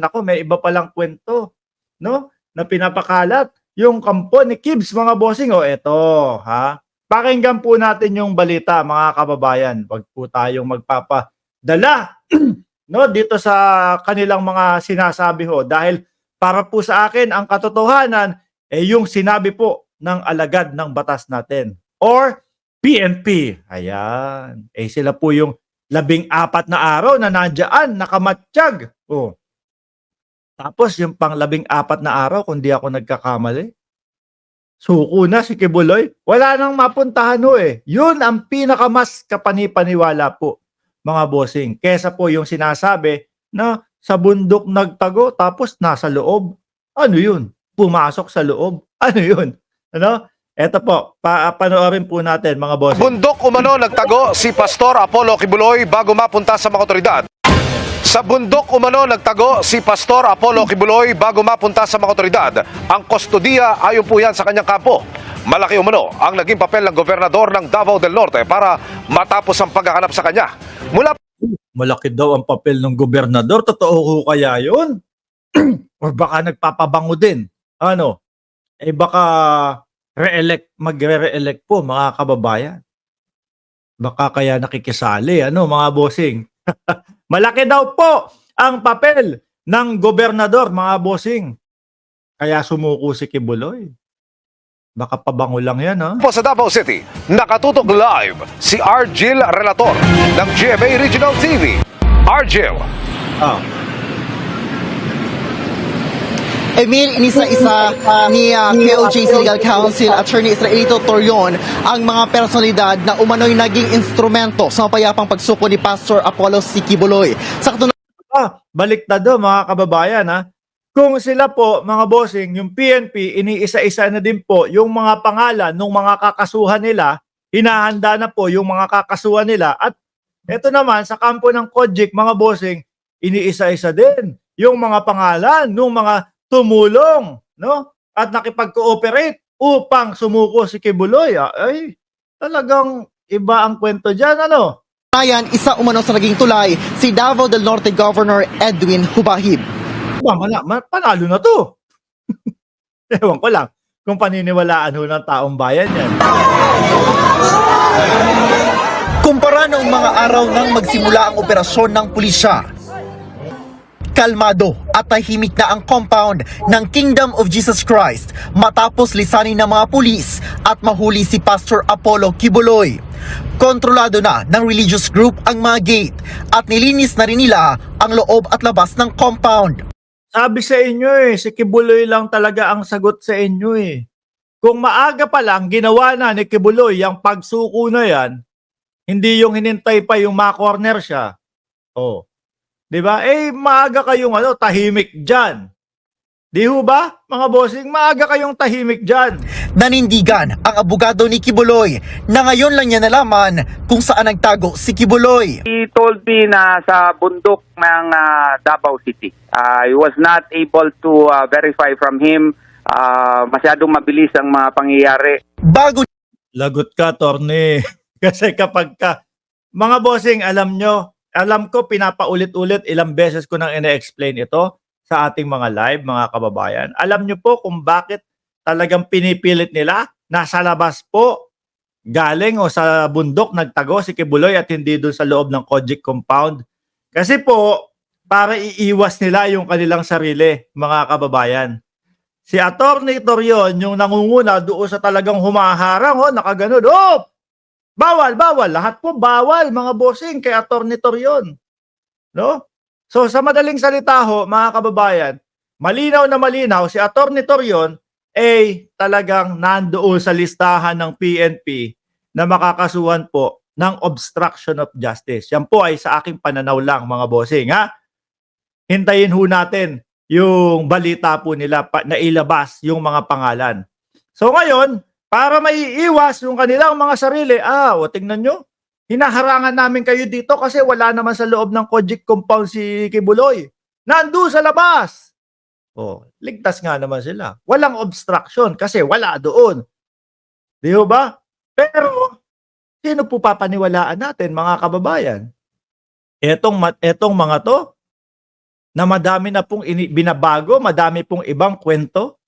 Naku, may iba palang kwento, no, na pinapakalat yung kampo ni Kibs, mga bossing. O eto, ha, pakinggan po natin yung balita, mga kababayan. Wag po tayong magpapadala no, dito sa kanilang mga sinasabi ho, dahil para po sa akin ang katotohanan yung sinabi po ng alagad ng batas natin or PNP. Ayan. Sila po yung 14 na araw na nandiyan, nakamatsyag. Oh. Tapos yung pang 14 na araw, kung di ako nagkakamali, suko na si Kibuloy. Wala nang mapuntahan ho eh. Yun ang pinakamas kapanipaniwala po, mga bossing. Kesa po yung sinasabi na sa bundok nagtago tapos nasa loob. Ano yun? Pumasok sa loob. Ano yun? Ano? Eto po, panoorin po natin, mga bossing. Bundok umano nagtago si Pastor Apollo Kibuloy bago mapunta sa mga otoridad. Sa bundok umano nagtago si Pastor Apollo Kibuloy bago mapunta sa mga otoridad. Ang kustodiya ayon po yan sa kanyang kampo. Malaki umano ang naging papel ng gobernador ng Davao del Norte para matapos ang paghahanap sa kanya. Malaki daw ang papel ng gobernador. Totoo ko kaya yun? Or baka nagpapabango din? Ano? Baka magre-re-elect po, mga kababayan. Baka kaya nakikisali, ano, mga bossing? Malaki daw po ang papel ng gobernador, mga bossing. Kaya sumuko si Kibuloy. Baka pabango lang yan, ha? Po sa Davao City, nakatutok live si Argel Relator ng GMA Regional TV. Argel. Emil, inisa-isa ni KOJC Legal Counsel Attorney Israelito Torion ang mga personalidad na umano'y naging instrumento sa mapayapang pagsuko ni Pastor Apollo C. Kibuloy. Sa Baliktad do, mga kababayan, ha? Kung sila po, mga bossing, yung PNP, iniisa-isa na din po yung mga pangalan ng mga kakasuhan nila, hinahanda na po yung mga kakasuhan nila. At eto naman, sa kampo ng Kojik, mga bossing, iniisa-isa din yung mga pangalan ng mga tumulong, no? At nakipag-cooperate upang sumuko si Kibuloy. Ay, talagang iba ang kwento dyan, ano? Ayan, isa umano sa naging tulay si Davao del Norte Governor Edwin Hubahib. Panalo na to. Ewan ko lang kung paniniwalaan ho ng taong bayan yan. Kumpara noong mga araw nang magsimula ang operasyon ng pulisya, kalmado at tahimik na ang compound ng Kingdom of Jesus Christ matapos lisanin ng mga pulis at mahuli si Pastor Apollo Kibuloy. Kontrolado na ng religious group ang mga gate at nilinis na rin nila ang loob at labas ng compound. Sabi sa inyo si Kibuloy lang talaga ang sagot sa inyo eh. Kung maaga pa lang ginawa na ni Kibuloy ang pagsuko na yan, hindi yung hinintay pa yung ma-corner siya. Oh. 'Di ba? Maaga kayong tahimik diyan. Di ho ba, mga bossing, maaga kayong tahimik diyan. Nanindigan ang abogado ni Kibuloy na ngayon lang niya nalaman kung saan nagtago si Kibuloy. He told me na sa bundok ng Davao City. I was not able to verify from him. Masyadong mabilis ang mga pangyayari. Bago Lagot ka, Torne. Kasi kapag ka, mga bossing, alam ko pinapaulit-ulit, ilang beses ko nang ine-explain ito sa ating mga live, mga kababayan. Alam nyo po kung bakit talagang pinipilit nila nasa labas po galing o sa bundok nagtago si Kibuloy at hindi doon sa loob ng Kojik compound. Kasi po, para iiwas nila yung kanilang sarili, mga kababayan. Si Atty. Torion, yung nangunguna doon sa talagang humaharang, nakaganon, bawal, lahat po bawal, mga bossing, kay Atty. Torion. No? So sa madaling salita ho, mga kababayan, malinaw na malinaw si Atty. Torion talagang nandoon sa listahan ng PNP na makakasuhan po ng obstruction of justice. Yan po ay sa aking pananaw lang, mga bossing, ha? Hintayin ho natin yung balita po nila na ilabas yung mga pangalan. So ngayon, para maiiwas yung kanilang mga sarili, tingnan nyo, hinaharangan namin kayo dito kasi wala naman sa loob ng Kojik compound si Kibuloy. Nandun sa labas. Ligtas nga naman sila. Walang obstruction kasi wala doon. Di ba? Pero, sino po papaniwalaan natin, mga kababayan? Etong mga to, na madami na pong binabago, madami pong ibang kwento,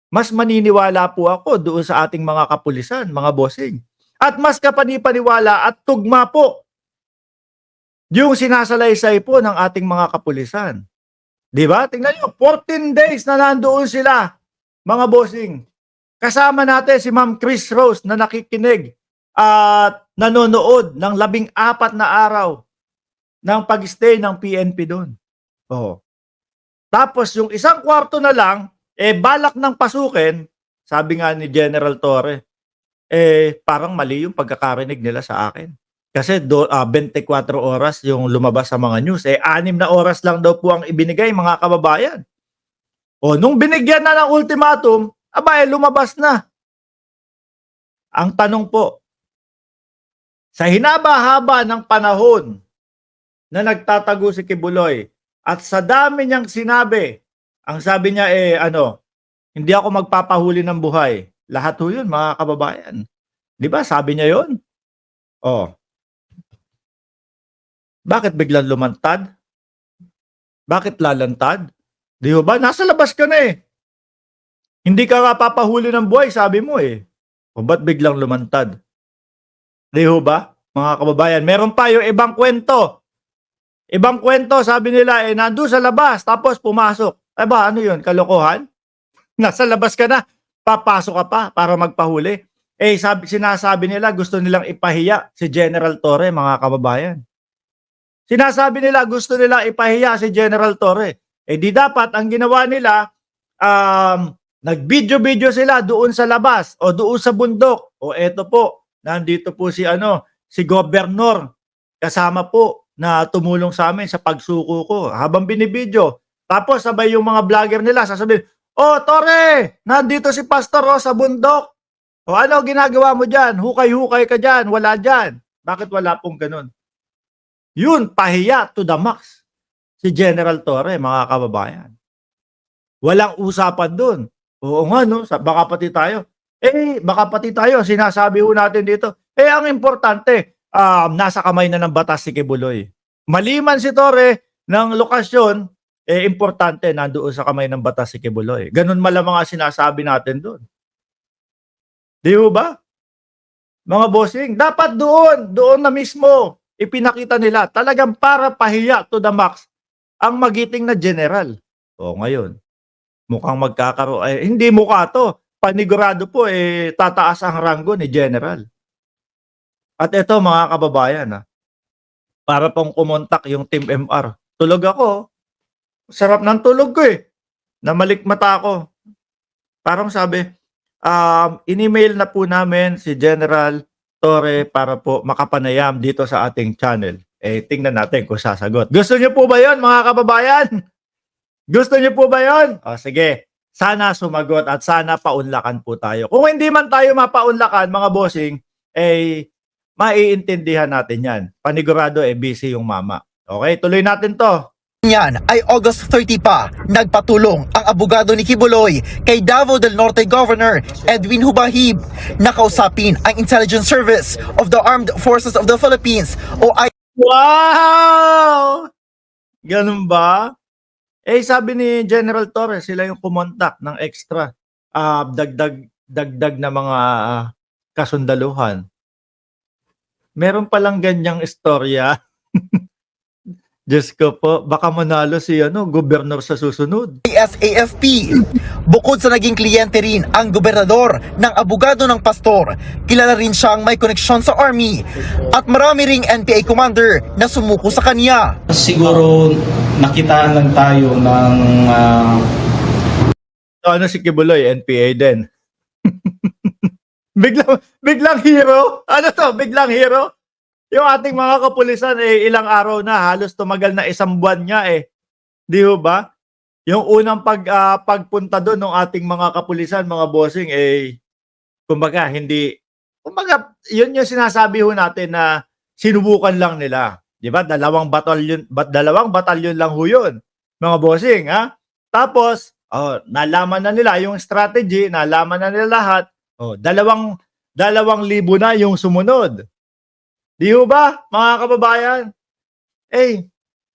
mas maniniwala po ako doon sa ating mga kapulisan, mga bossing. At mas kapanipaniwala at tugma po yung sinasalaysay po ng ating mga kapulisan. Di ba? Tingnan nyo, 14 days na nandoon sila, mga bossing. Kasama natin si Ma'am Chris Rose na nakikinig at nanonood ng 14 na araw ng pag-stay ng PNP doon. Oh. Tapos yung isang kwarto na lang, balak ng pasukin, sabi nga ni General Torre, parang mali yung pagkakarinig nila sa akin. Kasi 24 oras yung lumabas sa mga news. 6 na oras lang daw po ang ibinigay, mga kababayan. O, nung binigyan na ng ultimatum, lumabas na. Ang tanong po, sa hinaba-haba ng panahon na nagtatago si Kibuloy at sa dami niyang sinabi, ang sabi niya hindi ako magpapahuli ng buhay. Lahat ho yun, mga kababayan. Di ba? Sabi niya yun. Oh. Bakit biglang lumantad? Bakit lalantad? Di ba? Nasa labas ka na eh. Hindi ka nga papahuli ng buhay, sabi mo eh. O ba't biglang lumantad? Di ba? Mga kababayan, meron pa yung ibang kwento. Ibang kwento, sabi nila, nandun sa labas, tapos pumasok. Ano yun? Kalokohan? Nasa labas ka na, papasok ka pa para magpahuli. Sinasabi nila, gusto nilang ipahiya si General Torre, mga kababayan. Sinasabi nila, gusto nilang ipahiya si General Torre. Di dapat, ang ginawa nila, nag-video-video sila doon sa labas o doon sa bundok. O eto po, nandito po si Governor kasama po na tumulong sa amin sa pagsuko ko habang binibidyo. Tapos sabay yung mga vlogger nila sasabihin, "Oh, Torre, nandito si Pastor sa bundok. O ano ginagawa mo diyan? Hukay-hukay ka diyan, wala diyan." Bakit wala pong ganun? Yun, pahiya to the max. Si General Torre, mga kababayan. Walang usapan doon. Oo nga, no? Baka pati tayo. Baka pati tayo. Sinasabi ho natin dito. Ang importante, nasa kamay na ng batas si Kibuloy. Maliman si Torre ng lokasyon, importante, nandoon sa kamay ng batas si Kibuloy. Ganun malamang ang sinasabi natin doon. Di ba? Mga bossing, dapat doon na mismo, ipinakita nila talagang para pahiya to the max ang magiting na general. O ngayon, mukhang magkakaroon. Hindi mukha to. Panigurado po, tataas ang ranggo ni general. At ito mga kababayan, para pong kumontak yung Team MR. Tulog ako. Sarap ng tulog ko Namalikmata ako. Parang sabi, in-email na po namin si General Torre para po makapanayam dito sa ating channel. Tingnan natin kung sasagot. Gusto niyo po ba yon, mga kababayan? Gusto niyo po ba yon? O sige, sana sumagot at sana paunlakan po tayo. Kung hindi man tayo mapaunlakan, mga bossing, maiintindihan natin yan. Panigurado busy yung mama. Okay, tuloy natin to. Yan ay August 30 pa, nagpatulong ang abogado ni Kibuloy kay Davao del Norte Governor Edwin Hubahib na kausapin ang Intelligence Service of the Armed Forces of the Philippines o Wow! Ganun ba? Sabi ni General Torres, sila yung kumontak ng extra dagdag na mga kasundaluhan. Meron palang ganyang istorya. Diyos ko po, baka manalo si gobernador sa susunod. SAFP. Bukod sa naging kliyente rin ang gobernador ng abogado ng pastor, kilala rin siyang may koneksyon sa army at marami ring NPA commander na sumuko sa kanya. Siguro nakitaan lang tayo ng Si Kibuloy, NPA din. biglang hero? Ano to? Biglang hero? Yung ating mga kapulisan ilang araw na, halos tumagal na 1 buwan nga Di ba? Yung unang pagpunta doon ng ating mga kapulisan, mga bossing kumbaga yun yung sinasabi ho natin na sinubukan lang nila. Di ba? Dalawang batalyon lang ho yun, mga bossing, ha? Tapos, nalaman na nila yung strategy, nalaman na nila lahat. 2,000 na yung sumunod. Di ba, mga kababayan?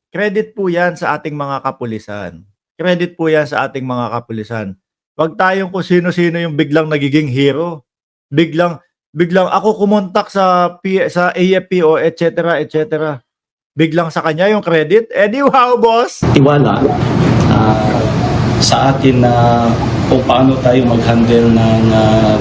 credit po yan sa ating mga kapulisan. Credit po yan sa ating mga kapulisan. Huwag tayong kung sino-sino yung biglang nagiging hero. Biglang ako kumontak sa sa AFP o et cetera. Biglang sa kanya yung credit. Eh di wow, boss. Tiwala sa atin na kung paano tayo mag-handle ng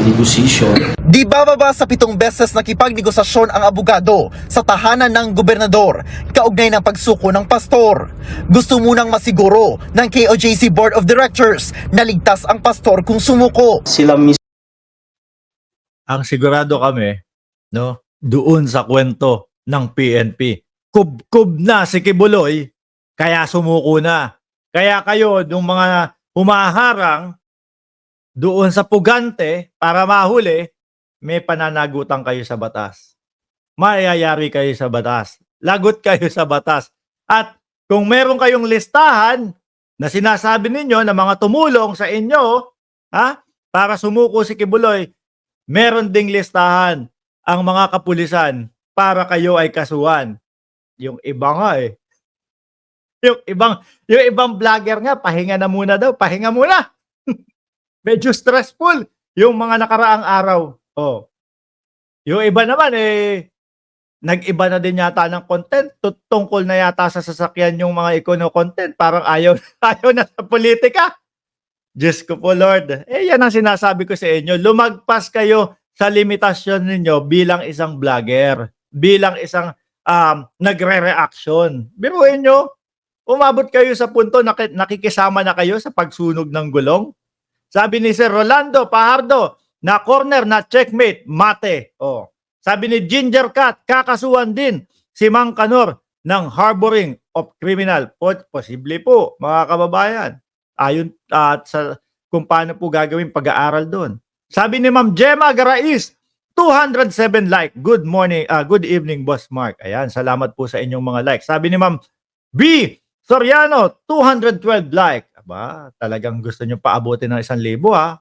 negotiation. Di bababa sa 7 beses nakipagnegosasyon ang abogado sa tahanan ng gobernador kaugnay ng pagsuko ng pastor. Gusto munang masiguro ng KOJC Board of Directors na ligtas ang pastor kung sumuko. Sila mismo Ang sigurado kami, no, doon sa kwento ng PNP. Kub na si Kibuloy, kaya sumuko na. Kaya kayo, nung mga humaharang doon sa pugante para mahuli, may pananagutan kayo sa batas. Mayayari kayo sa batas. Lagot kayo sa batas. At kung meron kayong listahan na sinasabi ninyo na mga tumulong sa inyo, para sumuko si Kibuloy, meron ding listahan ang mga kapulisan para kayo ay kasuhan. Yung iba nga Yung ibang vlogger nga, pahinga na muna daw. Pahinga muna. Medyo stressful yung mga nakaraang araw. Oh. Yung iba naman nag-iba na din yata ng content. Tungkol na yata sa sasakyan yung mga content. Parang ayaw na sa politika. Diyos ko po, Lord. Yan ang sinasabi ko sa inyo. Lumagpas kayo sa limitasyon ninyo bilang isang vlogger. Bilang isang nagre-reaction. Biruin nyo, umabot kayo sa punto na nakikisama na kayo sa pagsunog ng gulong. Sabi ni Sir Rolando Pajardo, na corner na checkmate, mate. Oh. Sabi ni Ginger Cat, kakasuhan din si Mang Kanor ng harboring of criminal. Posible po, mga kababayan. Ayon sa kung paano po gagawin pag-aaral doon. Sabi ni Ma'am Gemma Garais, 207 like. Good morning, good evening, Boss Mark. Ayan, salamat po sa inyong mga like. Sabi ni Ma'am B. Soriano, 212 like. Aba, talagang gusto nyo paabutin ng 1,000 ha.